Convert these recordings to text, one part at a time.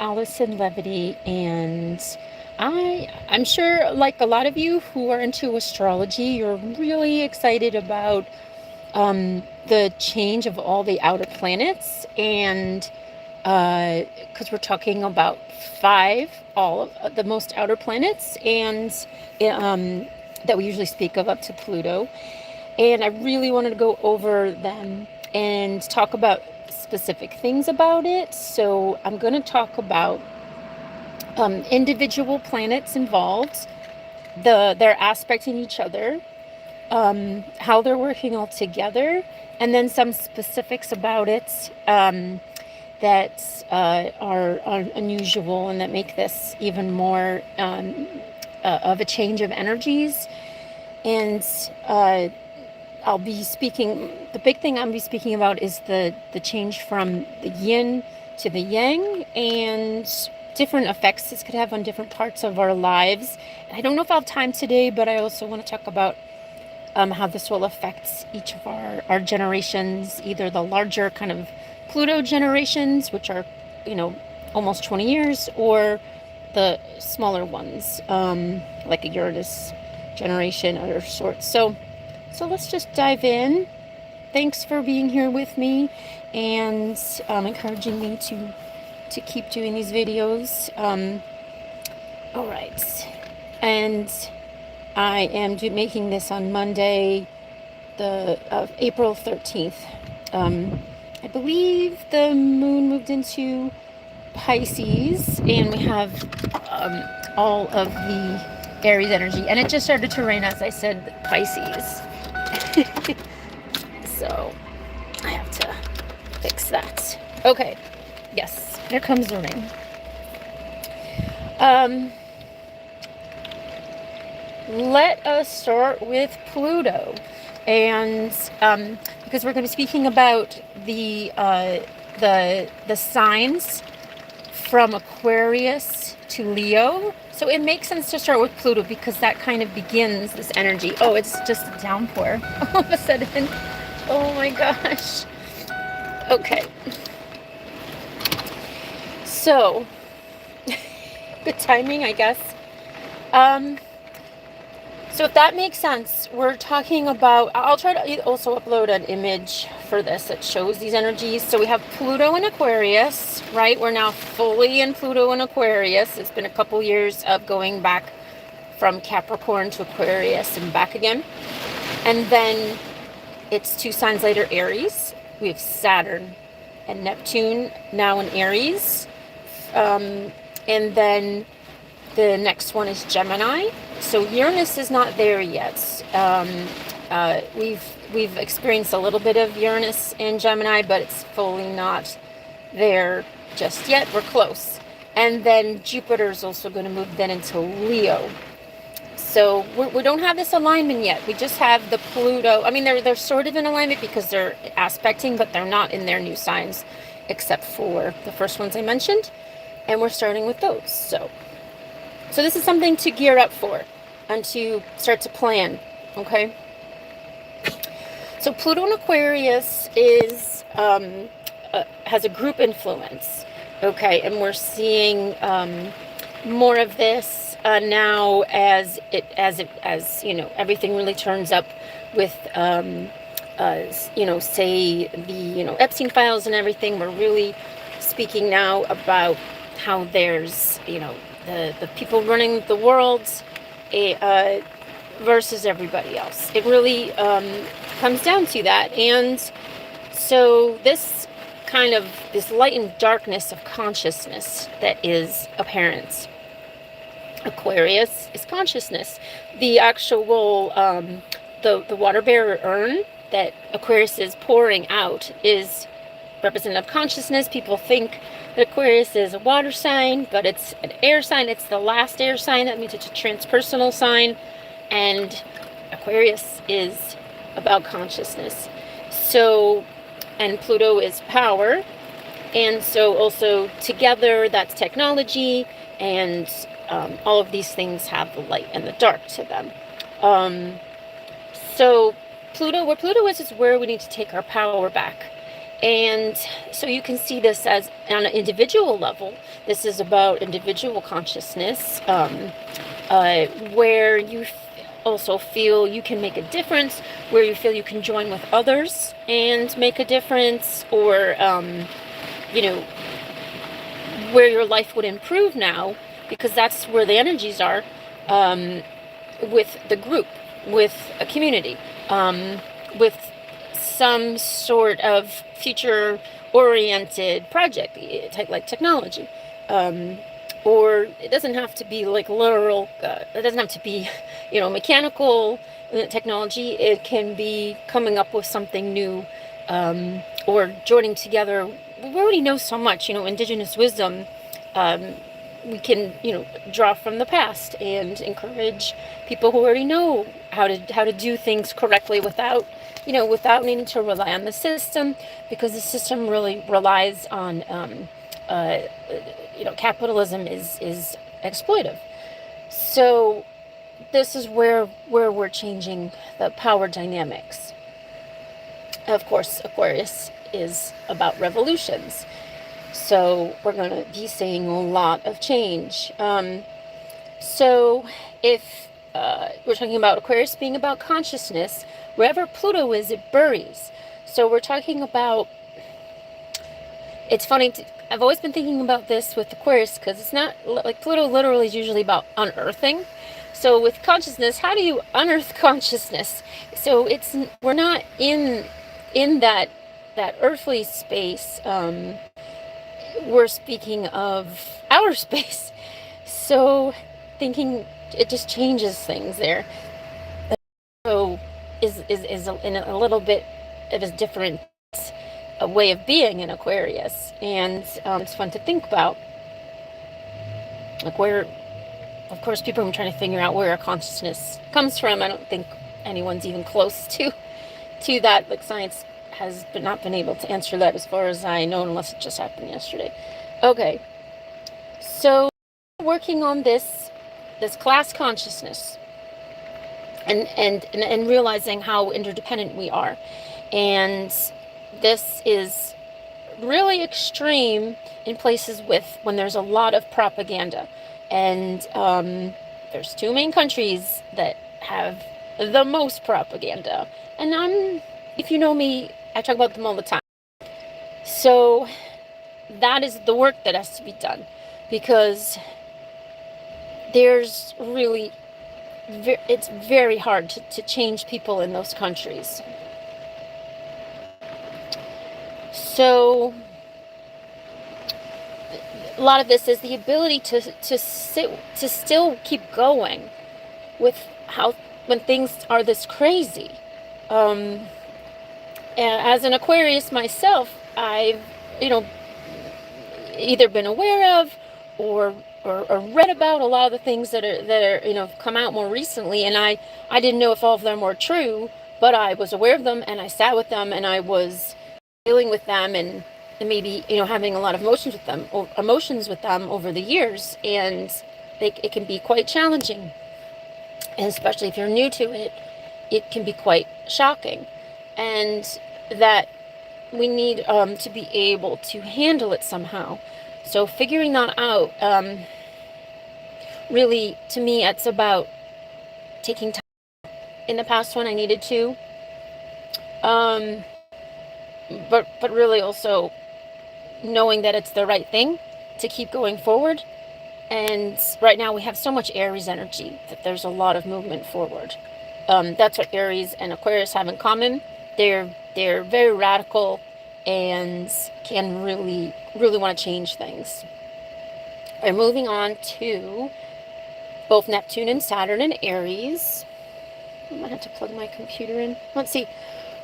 Allison Levity, and I'm sure, like a lot of you who are into astrology, you're really excited about the change of all the outer planets, and because we're talking about all of the most outer planets, and that we usually speak of up to Pluto. And I really wanted to go over them and talk about specific things about it. So I'm going to talk about individual planets involved, their aspecting each other, how they're working all together, and then some specifics about it that are unusual and that make this even more of a change of energies. And I'll be speaking, the big thing I'll be speaking about is the change from the yin to the yang, and different effects this could have on different parts of our lives. And I don't know if I'll have time today, but I also want to talk about how this will affect each of our generations, either the larger kind of Pluto generations, which are, almost 20 years, or the smaller ones, like a Uranus generation or sorts. So let's just dive in. Thanks for being here with me and encouraging me to keep doing these videos. All right. And I am making this on Monday, April 13th. I believe the moon moved into Pisces, and we have all of the Aries energy, and it just started to rain as I said Pisces. So I have to fix that. Okay, yes, here comes the rain. Let us start with Pluto, and because we're going to be speaking about the signs from Aquarius to Leo. So it makes sense to start with Pluto because that kind of begins this energy. Oh, it's just a downpour all of a sudden. Oh my gosh. Okay. So, good timing, I guess. So if that makes sense, we're talking about, I'll try to also upload an image for this that shows these energies. So we have Pluto in Aquarius, right? We're now fully in Pluto in Aquarius. It's been a couple years of going back from Capricorn to Aquarius and back again. And then it's 2 signs later, Aries. We have Saturn and Neptune now in Aries. And then the next one is Gemini. So Uranus is not there yet. We've experienced a little bit of Uranus in Gemini, but it's fully not there just yet. We're close. And then Jupiter is also going to move then into Leo. So we don't have this alignment yet. We just have the Pluto. I mean, they're sort of in alignment because they're aspecting, but they're not in their new signs, except for the first ones I mentioned. And we're starting with those. So this is something to gear up for and to start to plan, okay? So Pluto in Aquarius is has a group influence, okay? And we're seeing more of this now as everything really turns up with say the Epstein files and everything. We're really speaking now about how there's the people running the world versus everybody else. It really comes down to that. And so this light and darkness of consciousness that is apparent. Aquarius is consciousness. The actual the water bearer urn that Aquarius is pouring out is representative of consciousness. People think that Aquarius is a water sign, but it's an air sign. It's the last air sign. That means it's a transpersonal sign. And Aquarius is about consciousness. So, and Pluto is power. And so also together, that's technology. And all of these things have the light and the dark to them. So Pluto, where Pluto is where we need to take our power back. And so you can see this as on an individual level. This is about individual consciousness, where you also feel you can make a difference, where you feel you can join with others and make a difference, or you know, where your life would improve now, because that's where the energies are, with the group, with a community, with some sort of future oriented project, like technology. Or it doesn't have to be like literal, it doesn't have to be, mechanical technology. It can be coming up with something new, or joining together. We already know so much, indigenous wisdom. We can, draw from the past and encourage people who already know how to do things correctly without needing to rely on the system, because the system really relies on, capitalism is exploitive. So this is where we're changing the power dynamics. Of course, Aquarius is about revolutions. So we're going to be seeing a lot of change. So if we're talking about Aquarius being about consciousness, wherever Pluto is, it buries. So we're talking about, it's funny, I've always been thinking about this with Aquarius, because it's not, like Pluto literally is usually about unearthing. So with consciousness, how do you unearth consciousness? So we're not in that earthly space. We're speaking of outer space. So thinking, it just changes things there. So is in a little bit of a different way of being in Aquarius, and it's fun to think about. Like, where, of course, people are trying to figure out where our consciousness comes from. I don't think anyone's even close to that. Like, science has not been able to answer that, as far as I know, unless it just happened yesterday. Okay, so working on this class consciousness, and realizing how interdependent we are. And this is really extreme in places when there's a lot of propaganda. And there's two main countries that have the most propaganda. And if you know me, I talk about them all the time. So that is the work that has to be done, because there's really, it's very hard to change people in those countries. So a lot of this is the ability to still keep going with when things are this crazy. As an Aquarius myself, I've either been aware of or read about a lot of the things that are come out more recently, and I didn't know if all of them were true, but I was aware of them, and I sat with them, and I was dealing with them, and maybe having a lot of emotions with them over the years, and it can be quite challenging, and especially if you're new to it, it can be quite shocking, and that we need to be able to handle it somehow. So figuring that out, really, to me, it's about taking time. In the past when I needed to, but really also knowing that it's the right thing to keep going forward. And right now we have so much Aries energy that there's a lot of movement forward. That's what Aries and Aquarius have in common. They're very radical and can really want to change things. We're moving on to both Neptune and Saturn in Aries. I might have to plug my computer in. Let's see.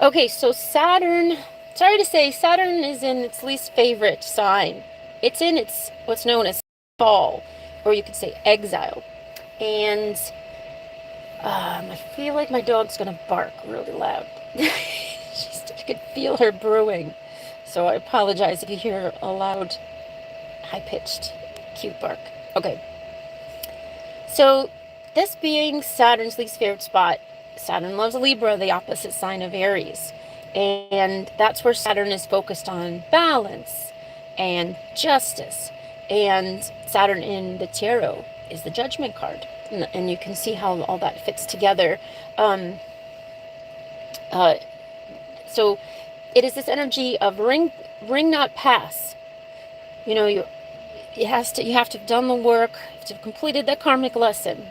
Okay, so Saturn, sorry to say, Saturn is in its least favorite sign. It's in what's known as fall, or you could say exile. And I feel like my dog's gonna bark really loud. I could feel her brewing. So I apologize if you hear a loud, high-pitched, cute bark. Okay. So this being Saturn's least favorite spot, Saturn loves Libra, the opposite sign of Aries. And that's where Saturn is focused on balance and justice. And Saturn in the tarot is the Judgment card. And you can see how all that fits together. Um, uh, so it is this energy of ring not pass. You know, you have to have done the work, to have completed that karmic lesson.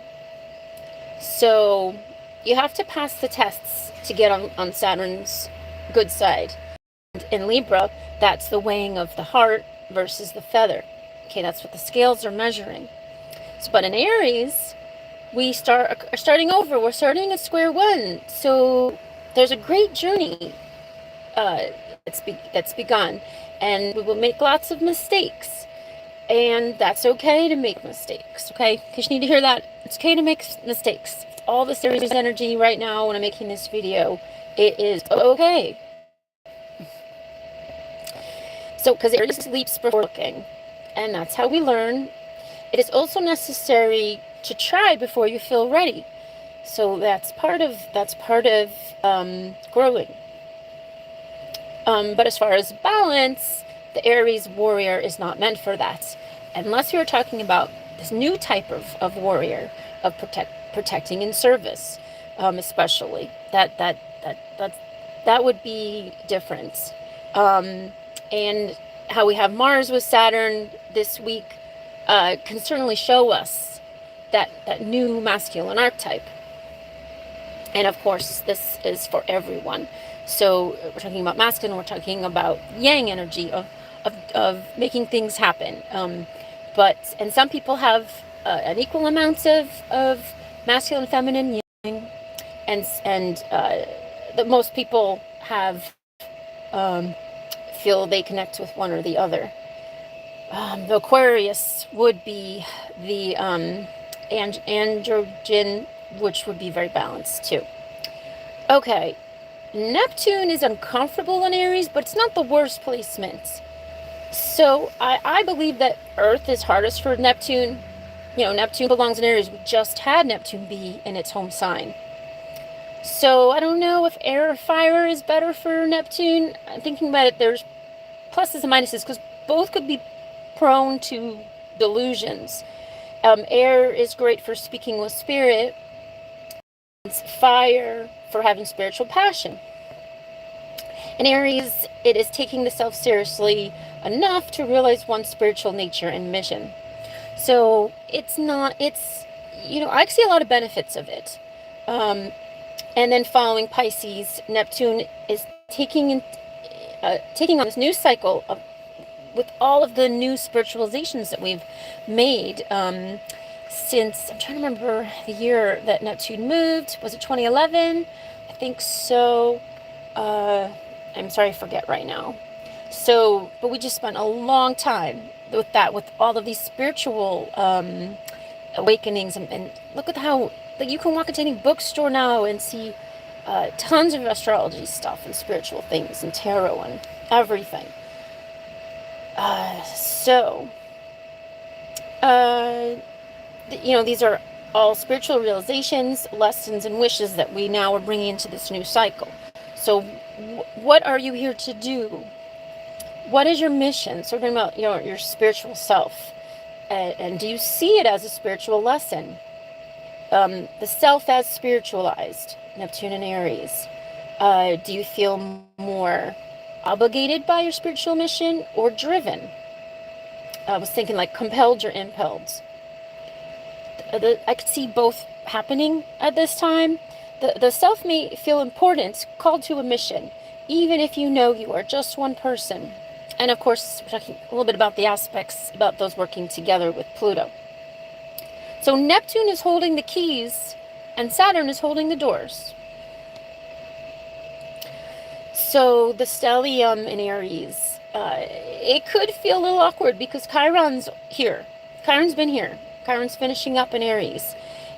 So you have to pass the tests to get on Saturn's good side. In Libra, that's the weighing of the heart versus the feather. Okay, that's what the scales are measuring. So, but in Aries, we are starting over. We're starting at square one. So there's a great journey that's begun, and we will make lots of mistakes, and that's okay to make mistakes. Okay, because you need to hear that. It's okay to make mistakes. All this Aries energy right now when I'm making this video, it is okay. So, because Aries leaps before looking, and that's how we learn. It is also necessary to try before you feel ready. So that's part of growing. But as far as balance, the Aries warrior is not meant for that, unless you're talking about this new type of warrior of protecting in service, especially that would be different. And how we have Mars with Saturn this week can certainly show us that new masculine archetype. And of course, this is for everyone. So we're talking about masculine, we're talking about yang energy of making things happen. And some people have an equal amount of masculine and feminine yang, and that most people have feel they connect with one or the other. The Aquarius would be the androgen, which would be very balanced too. Okay, Neptune is uncomfortable in Aries, but it's not the worst placement. So I believe that Earth is hardest for Neptune. You know, Neptune belongs in Aries. We just had Neptune be in its home sign. So I don't know if air or fire is better for Neptune. I'm thinking about it. There's pluses and minuses because both could be prone to delusions. Air is great for speaking with spirit. Fire for having spiritual passion. In Aries, it is taking the self seriously enough to realize one's spiritual nature and mission. So I see a lot of benefits of it. And then following Pisces, Neptune is taking on this new cycle with all of the new spiritualizations that we've made since, I'm trying to remember the year that Neptune moved. Was it 2011? I think so. I'm sorry, I forget right now. So, but we just spent a long time with that, with all of these spiritual awakenings, and look at how you can walk into any bookstore now and see tons of astrology stuff and spiritual things and tarot and everything. These are all spiritual realizations, lessons, and wishes that we now are bringing into this new cycle. So what are you here to do? What is your mission? So we're talking about, your spiritual self. And do you see it as a spiritual lesson? The self as spiritualized, Neptune and Aries. Do you feel more obligated by your spiritual mission or driven? I was thinking like compelled or impelled. I could see both happening at this time. The self may feel important, called to a mission, even if you know you are just one person. And of course, we're talking a little bit about the aspects, about those working together with Pluto. So Neptune is holding the keys and Saturn is holding the doors. So the stellium in Aries, it could feel a little awkward because Chiron's here. Chiron's been here. Chiron's finishing up in Aries.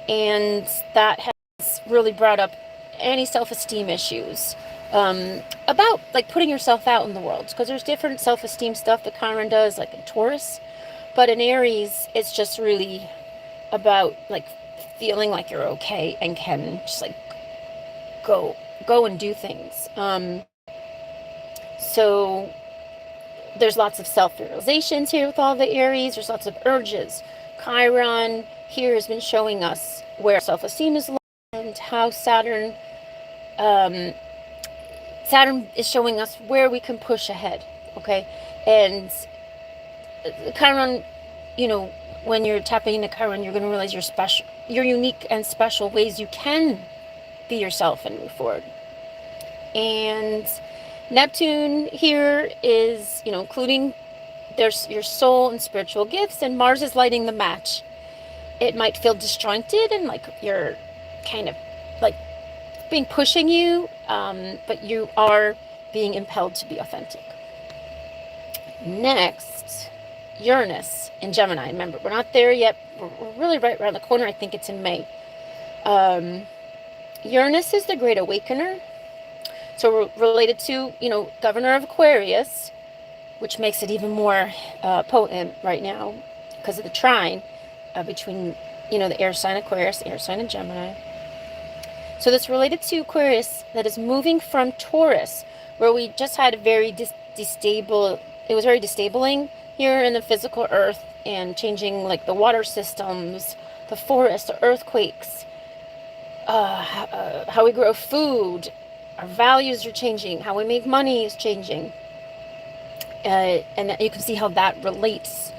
And that has really brought up any self-esteem issues. About like putting yourself out in the world, because there's different self-esteem stuff that Chiron does, like in Taurus, but in Aries it's just really about like feeling like you're okay and can just like go and do things. So there's lots of self-realizations here with all the Aries. There's lots of urges. Chiron here has been showing us where self-esteem is low and how Saturn is showing us where we can push ahead. Okay, and Chiron, when you're tapping into Chiron, you're going to realize you're special, you're unique and special ways you can be yourself and move forward. And Neptune here is, including your soul and spiritual gifts, and Mars is lighting the match. It might feel disjointed and like you're kind of like being pushing you, but you are being impelled to be authentic. Next, Uranus in Gemini. Remember, we're not there yet. We're really right around the corner. I think it's in May. Uranus is the Great Awakener. So we're related to, governor of Aquarius, which makes it even more potent right now because of the trine between, the air sign Aquarius, air sign and Gemini. So that's related to Aquarius that is moving from Taurus, where we just had a very it was very disabling here in the physical earth and changing like the water systems, the forests, the earthquakes, how we grow food, our values are changing, how we make money is changing. And you can see how that relates,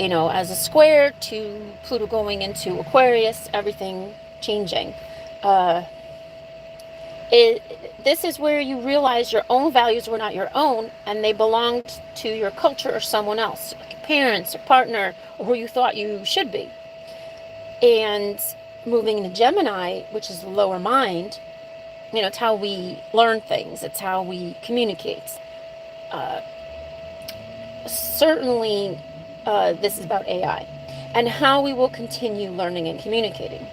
as a square to Pluto going into Aquarius, everything changing. This is where you realize your own values were not your own and they belonged to your culture or someone else, like your parents or partner or who you thought you should be. And moving into Gemini, which is the lower mind, it's how we learn things, it's how we communicate. Certainly this is about AI and how we will continue learning and communicating.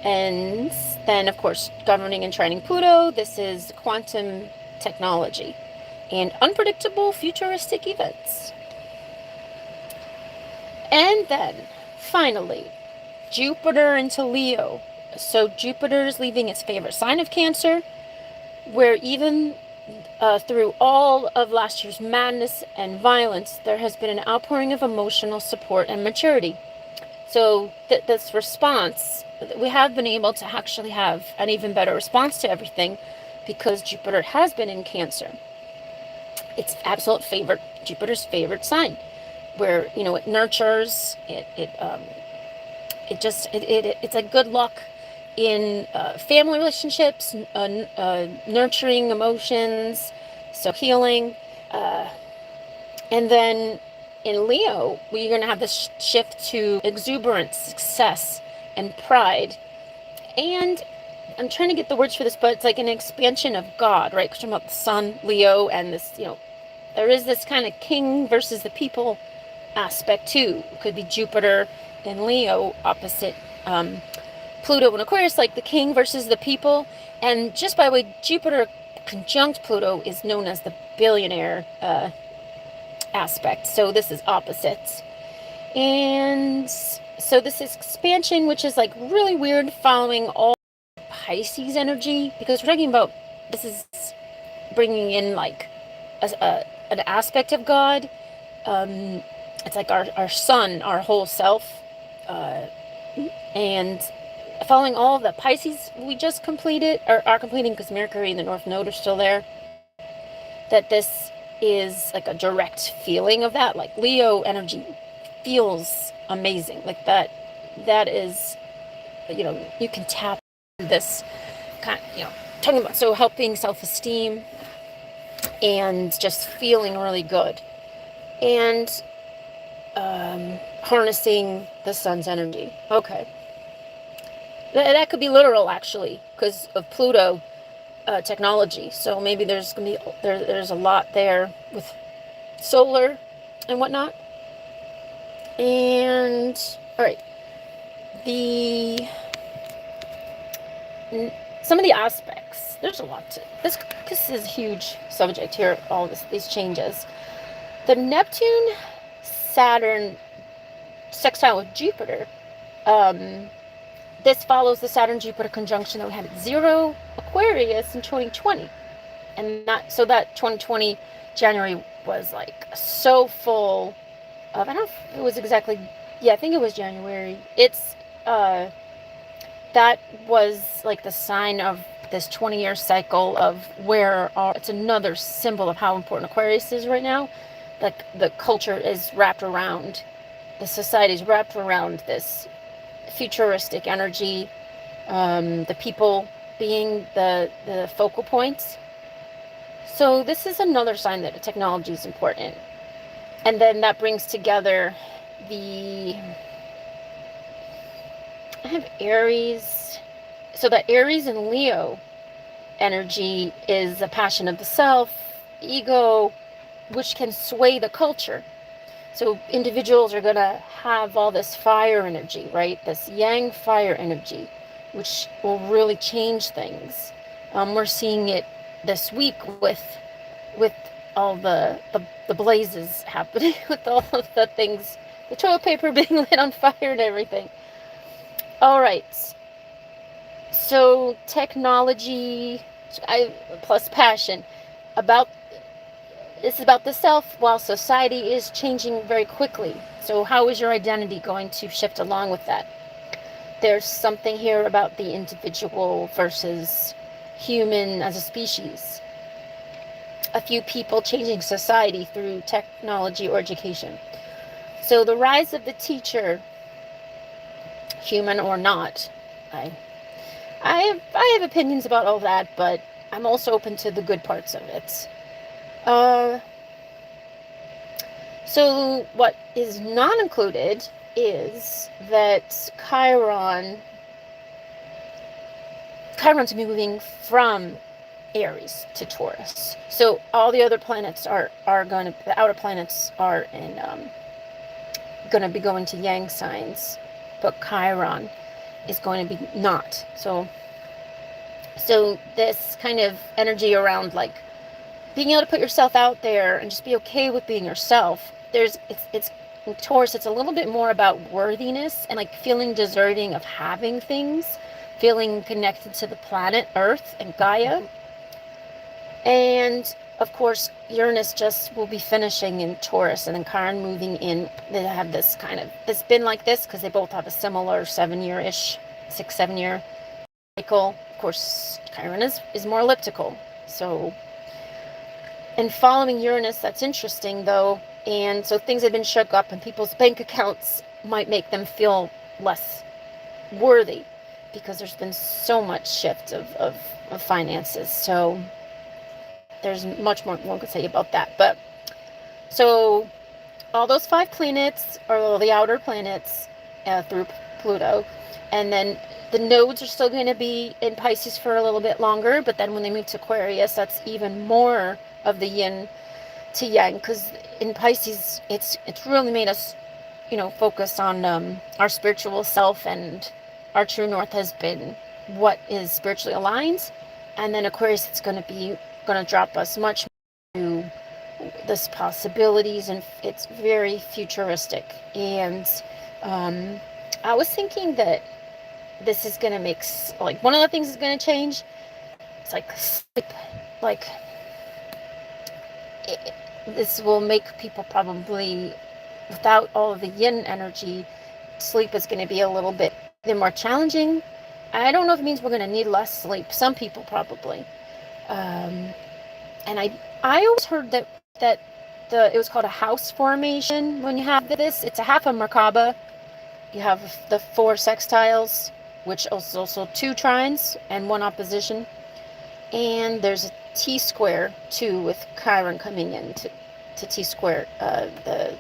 And then, of course, governing and trining Pluto, this is quantum technology and unpredictable futuristic events. And then, finally, Jupiter into Leo. So Jupiter is leaving its favorite sign of Cancer, where even through all of last year's madness and violence, there has been an outpouring of emotional support and maturity. So this response, we have been able to actually have an even better response to everything because Jupiter has been in Cancer. It's Jupiter's favorite sign, where it nurtures, it's like good luck in family relationships, nurturing emotions, so healing, and then in Leo, we're going to have this shift to exuberance, success, and pride. And I'm trying to get the words for this, but it's like an expansion of God, right? Because we're talking about the sun, Leo, and this, there is this kind of king versus the people aspect too. It could be Jupiter and Leo opposite Pluto and Aquarius, like the king versus the people. And just by the way, Jupiter conjunct Pluto is known as the billionaire aspect. So this is opposites. And so this is expansion, which is like really weird, following all Pisces energy, because we're talking about, this is bringing in like an aspect of God. It's like our sun, our whole self, and following all of the Pisces we just completed, or are completing, because Mercury and the North Node are still there, that this is like a direct feeling of that. Like Leo energy feels amazing, like that is, you can tap this kind of, talking about, so helping self-esteem and just feeling really good, and harnessing the sun's energy. Okay, that could be literal actually, because of Pluto technology. So maybe there's gonna be there's a lot there with solar and whatnot. And all right, some of the aspects, there's a lot to this. This is a huge subject here, all these changes. The Neptune Saturn sextile with Jupiter, this follows the Saturn Jupiter conjunction that we had at 0 Aquarius in 2020, And that 2020 January was like so full of, I don't know if it was exactly, yeah, I think it was January. Uh, that was like the sign of this 20-year cycle of it's another symbol of how important Aquarius is right now. Like the culture is wrapped around, the society is wrapped around this futuristic energy, the people being the focal points. So this is another sign that technology is important. And then that brings together I have Aries. So that Aries and Leo energy is a passion of the self, ego, which can sway the culture. So individuals are going to have all this fire energy, right? This yang fire energy, which will really change things. We're seeing it this week with all the blazes happening, with all of the things, the toilet paper being lit on fire and everything. All right. So technology plus passion. This is about the self, while society is changing very quickly. So how is your identity going to shift along with that? There's something here about the individual versus human as a species. A few people changing society through technology or education. So the rise of the teacher, human or not. I have opinions about all that, but I'm also open to the good parts of it. So what is not included is that Chiron's moving from Aries to Taurus. So all the other planets the outer planets are going to be going to Yang signs, but Chiron is going to be not. So this kind of energy around like being able to put yourself out there and just be okay with being yourself. It's in Taurus, it's a little bit more about worthiness and like feeling deserving of having things, feeling connected to the planet Earth and Gaia. And of course, Uranus just will be finishing in Taurus, and then Chiron moving in. They have this it's been like this because they both have a similar 7-year-ish, 6-7-year cycle. Of course, Chiron is more elliptical. So, and following Uranus, that's interesting though. And so things have been shook up, and people's bank accounts might make them feel less worthy because there's been so much shift of finances. So there's much more one could say about that. But so all those 5 planets are the outer planets through Pluto, and then the nodes are still going to be in Pisces for a little bit longer, but then when they move to Aquarius, that's even more of the yin to yang, because in Pisces it's really made us focus on our spiritual self, and our true north has been what is spiritually aligned. And then Aquarius, it's going to drop us much more to this possibilities, and it's very futuristic. And I was thinking that this is going to make, like, one of the things is going to change. It's like sleep. Like, this will make people probably, without all of the yin energy, sleep is going to be a little bit more challenging. I don't know if it means we're going to need less sleep. Some people probably. And I always heard that it was called a house formation when you have this. It's a half a Merkaba. You have the 4 sextiles, which also 2 trines and 1 opposition. And there's a T-square too, with Chiron coming in to T-square the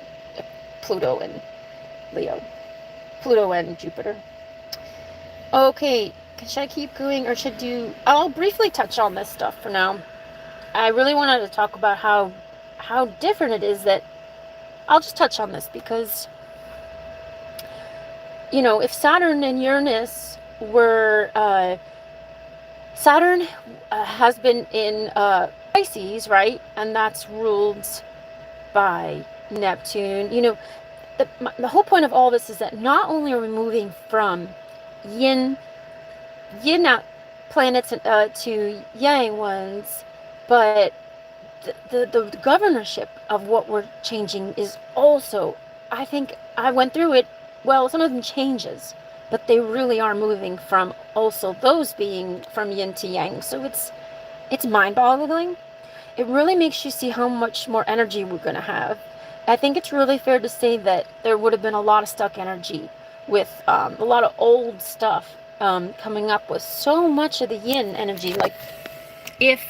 Pluto and Leo. Pluto and Jupiter. Okay, should I keep going, or I'll briefly touch on this stuff for now. I really wanted to talk about how different it is. That I'll just touch on this because, if Saturn and Uranus were, Saturn has been in Pisces, right? And that's ruled by Neptune. The whole point of all this is that not only are we moving from yin planets to yang ones, But the governorship of what we're changing is also, I think I went through it. Well, some of them changes, but they really are moving from also those being from yin to yang. So it's mind-boggling. It really makes you see how much more energy we're going to have. I think it's really fair to say that there would have been a lot of stuck energy with a lot of old stuff coming up with so much of the yin energy. If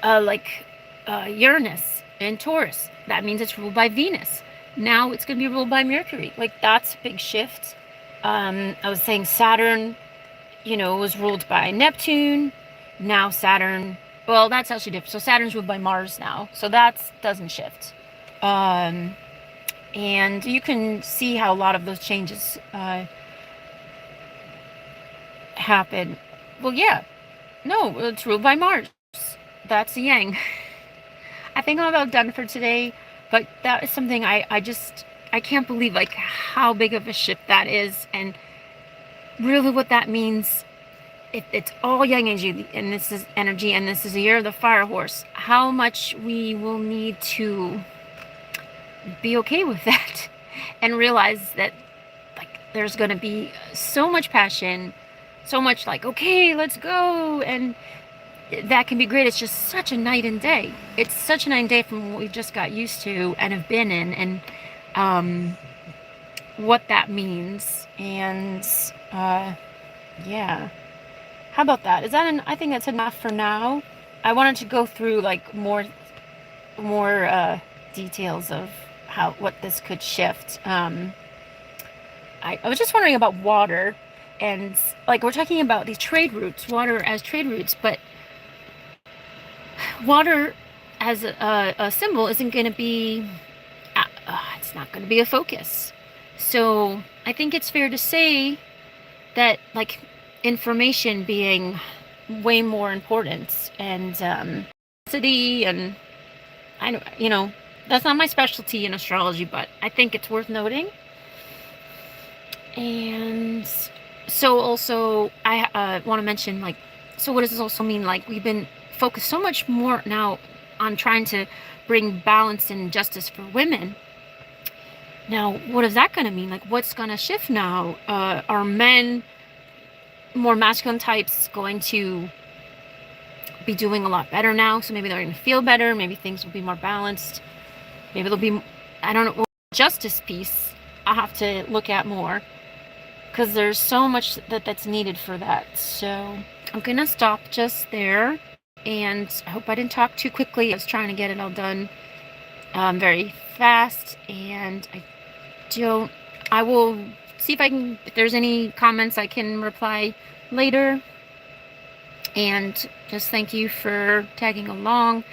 like Uranus in Taurus, that means it's ruled by Venus. Now it's going to be ruled by Mercury. Like, that's a big shift. I was saying Saturn, was ruled by Neptune. Now Saturn, well, that's actually different. So Saturn's ruled by Mars now. So that doesn't shift. And you can see how a lot of those changes happen. Well, yeah. No, it's ruled by Mars. That's the yang. I think I'm about done for today, but that is something I can't believe, like, how big of a shift that is, and really what that means. It's all yang energy, and this is energy, and this is the year of the fire horse. How much we will need to be okay with that and realize that, like, there's going to be so much passion, so much like, okay, let's go, and that can be great. It's just such a night and day. It's such a night and day from what we've just got used to and have been in, and what that means. And yeah, how about that? Is that I think that's enough for now. I wanted to go through like more details of what this could shift. I was just wondering about water, and like, we're talking about these trade routes, water as trade routes, but water as a symbol isn't going to be, it's not going to be a focus. So I think it's fair to say that, like, information being way more important, and city, and I know, that's not my specialty in astrology, but I think it's worth noting. And so also I want to mention, like, so what does this also mean? Like, we've been focused so much more now on trying to bring balance and justice for women. Now, what is that going to mean? Like, what's going to shift now? Are men, more masculine types, going to be doing a lot better now? So maybe they're going to feel better. Maybe things will be more balanced. Maybe there'll be, I don't know, well, justice piece I'll have to look at more, because there's so much that's needed for that. So I'm going to stop just there. And I hope I didn't talk too quickly. I was trying to get it all done very fast. And I will see if there's any comments I can reply later. And just thank you for tagging along.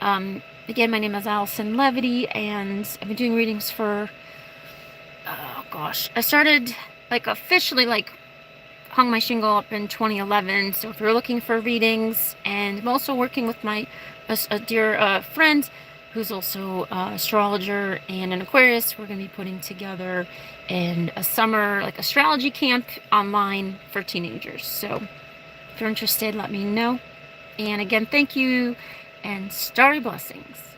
Again, my name is Allison Levity, and I've been doing readings for, oh gosh, I started, like, officially, like, hung my shingle up in 2011. So if you're looking for readings, and I'm also working with a dear friend who's also an astrologer and an Aquarius. We're going to be putting together a summer, like, astrology camp online for teenagers. So if you're interested, let me know. And again, thank you, and starry blessings.